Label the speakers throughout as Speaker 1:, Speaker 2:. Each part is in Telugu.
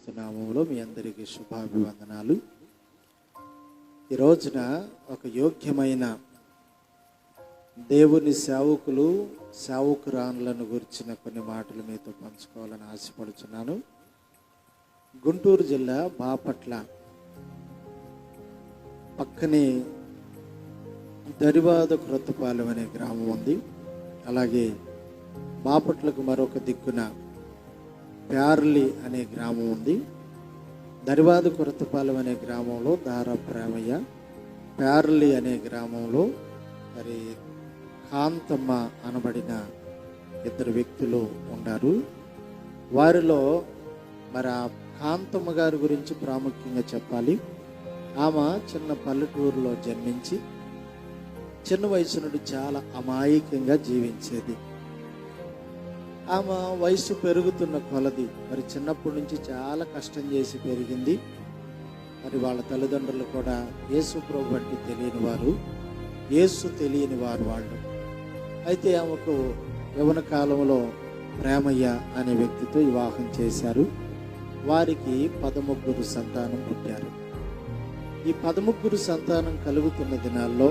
Speaker 1: యేసుక్రీస్తు నామములో మీ అందరికీ శుభాభివందనాలు. ఈ రోజున ఒక యోగ్యమైన దేవుని సేవకులు సేవకురాన్లను గురించిన కొన్ని మాటలు మీతో పంచుకోవాలని ఆశపడుతున్నాను. గుంటూరు జిల్లా బాపట్ల పక్కనే దరివాద క్రొత్తపాలెం అనే గ్రామం ఉంది. అలాగే బాపట్లకు మరొక దిక్కున ప్యార్లి అనే గ్రామం ఉంది. దరివాద కొరతపాలెం అనే గ్రామంలో దారా ప్రేమయ్య, ప్యార్లి అనే గ్రామంలో మరి కాంతమ్మ అనబడిన ఇద్దరు వ్యక్తులు ఉన్నారు. వారిలో మరి ఆ కాంతమ్మ గారి గురించి ప్రాముఖ్యంగా చెప్పాలి. ఆమె చిన్న పల్లెటూరులో జన్మించి చిన్న వయసు నుండి చాలా అమాయకంగా జీవించేది. ఆమె వయసు పెరుగుతున్న కొలది మరి చిన్నప్పటి నుంచి చాలా కష్టం చేసి పెరిగింది. మరి వాళ్ళ తల్లిదండ్రులు కూడా యేసు ప్రభు అంటే తెలియని వారు, యేసు తెలియని వారు వాళ్ళు. అయితే ఆమెకు యవ్వన కాలంలో ప్రేమయ్య అనే వ్యక్తితో వివాహం చేశారు. వారికి 13 సంతానం పుట్టారు. ఈ 13 సంతానం కలుగుతున్న దినాల్లో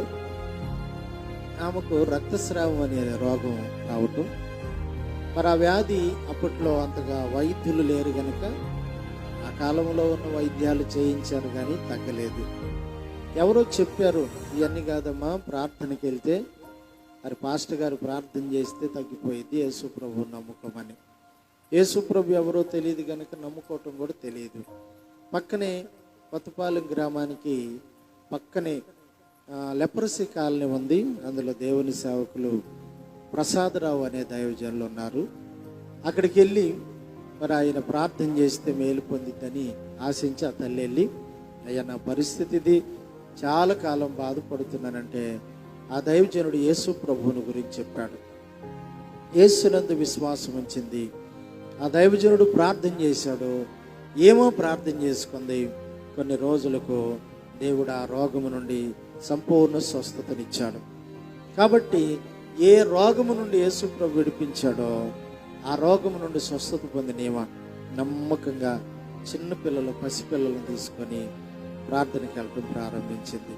Speaker 1: ఆమెకు రక్తస్రావం అనే రోగం రావటం, మరి ఆ వ్యాధి అప్పట్లో అంతగా వైద్యులు లేరు గనక ఆ కాలంలో ఉన్న వైద్యాలు చేయించారు కానీ తగ్గలేదు. ఎవరో చెప్పారు, ఇవన్నీ కాదమ్మా, ప్రార్థనకి వెళ్తే మరి పాస్టర్ గారు ప్రార్థన చేస్తే తగ్గిపోయింది, యేసు ప్రభు నమ్ముకోమని. యేసు ప్రభు ఎవరో తెలియదు కనుక నమ్ముకోవటం కూడా తెలియదు. పక్కనే కొత్తపాలెం గ్రామానికి పక్కనే లెప్రసీ కాలనీ ఉంది. అందులో దేవుని సేవకులు ప్రసాదరావు అనే దైవజనులు ఉన్నారు. అక్కడికి వెళ్ళి మరి ఆయన ప్రార్థన చేస్తే మేలు పొందిద్దని ఆశించి ఆ తల్లి వెళ్ళి, అయ్యా నా పరిస్థితి ఇది, చాలా కాలం బాధపడుతున్నానంటే ఆ దైవజనుడు యేసు ప్రభువుని గురించి చెప్పాడు. యేసునందు విశ్వాసం ఉంచింది. ఆ దైవజనుడు ప్రార్థన చేశాడు. ఏమో ప్రార్థన చేసుకుంది. కొన్ని రోజులకు దేవుడు ఆ రోగము నుండి సంపూర్ణ స్వస్థతనిచ్చాడు. కాబట్టి ఏ రోగము నుండి యేసు ప్రభు విడిపించాడో ఆ రోగము నుండి స్వస్థత పొందినేమా నమ్మకంగా చిన్నపిల్లలు పసిపిల్లలను తీసుకొని ప్రార్థనకి వెళ్ళడం ప్రారంభించింది.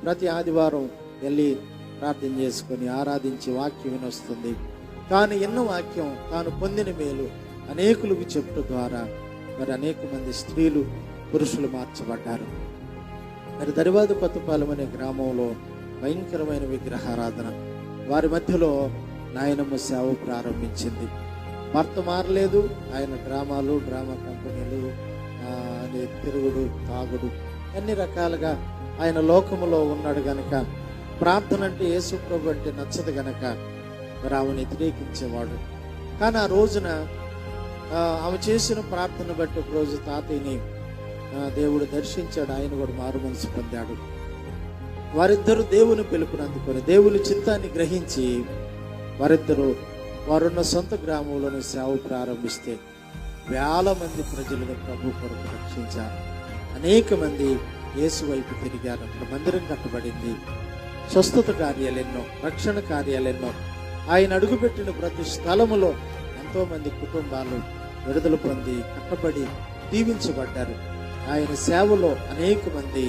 Speaker 1: ప్రతి ఆదివారం వెళ్ళి ప్రార్థన చేసుకొని ఆరాధించి వాక్యం వినొస్తుంది. తాను ఎన్న వాక్యం, తాను పొందిన మేలు అనేకులకు చెప్పడం ద్వారా మరి అనేక మంది స్త్రీలు పురుషులు మార్చబడ్డారు. మరి దరివాద కొత్తపాలెం అనే గ్రామంలో భయంకరమైన విగ్రహారాధన, వారి మధ్యలో నాయనమ్మ సేవ ప్రారంభించింది. భర్త మారలేదు. ఆయన డ్రామా కంపెనీలు, తిరుగుడు, తాగుడు, అన్ని రకాలుగా ఆయన లోకములో ఉన్నాడు గనక ప్రార్థన అంటే యేసు ప్రభు అంటే నచ్చదు గనక మరి ఆమెను వ్యతిరేకించేవాడు. కానీ ఆ రోజున ఆమె చేసిన ప్రార్థన బట్టి ఒక రోజు తాతయ్యని దేవుడు దర్శించాడు. ఆయన కూడా మారు మనసు పొందాడు. వారిద్దరూ దేవుని పిలుపుని అందుకొని దేవుని చిత్తాన్ని గ్రహించి వారున్న సొంత గ్రామంలోని సేవ ప్రారంభిస్తే వేల మంది ప్రజలను ప్రభు కొరకు రక్షించారు. అనేక మంది యేసు వైపు తిరిగారు. అక్కడ మందిరం కట్టబడింది. స్వస్థత కార్యాలెన్నో, రక్షణ కార్యాలెన్నో. ఆయన అడుగుపెట్టిన ప్రతి స్థలములో ఎంతో మంది కుటుంబాలు విడుదల పొంది కట్టబడి దీవించబడ్డారు. ఆయన సేవలో అనేక మంది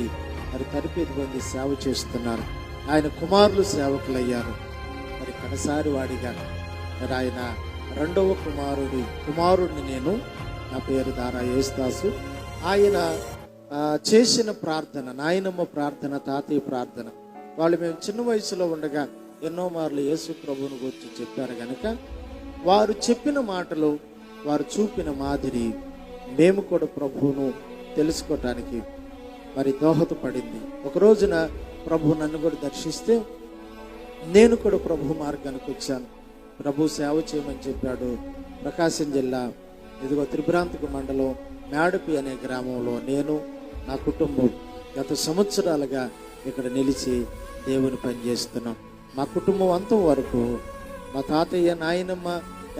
Speaker 1: మరి తరపేది పొంది సేవ చేస్తున్నారు. ఆయన కుమారులు సేవకులయ్యారు. మరి కడసారి వాడిగా మరి ఆయన రెండవ కుమారుడిని నేను, నా పేరు దారా యేసుదాసు. ఆయన చేసిన ప్రార్థన, నాయనమ్మ ప్రార్థన, తాతయ్య ప్రార్థన, వాళ్ళు మేము చిన్న వయసులో ఉండగా ఎన్నో మార్లు యేసు ప్రభువుని గురించి చెప్పారు కనుక వారు చెప్పిన మాటలు, వారు చూపిన మాదిరి మేము కూడా ప్రభువును తెలుసుకోవటానికి మరి దోహదపడింది. ఒక రోజున ప్రభు నన్ను కూడా దర్శిస్తే నేను కూడా ప్రభు మార్గానికి వచ్చాను. ప్రభు సేవ చేయమని చెప్పాడు. ప్రకాశం జిల్లా ఇదిగో త్రిభ్రాంతక మండలం మేడపి అనే గ్రామంలో నేను, నా కుటుంబం గత సంవత్సరాలుగా ఇక్కడ నిలిచి దేవుని పని చేస్తున్నాం. మా కుటుంబం అంతం వరకు మా తాతయ్య, నాయనమ్మ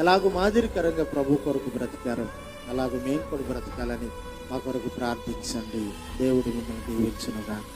Speaker 1: ఎలాగో మాదిరికరంగా ప్రభు కొరకు బ్రతికారు, అలాగూ మేము కూడా బ్రతకాలని మా కొరకు ప్రార్థించండి. దేవుడు మిమ్మల్ని దీవించును గాక.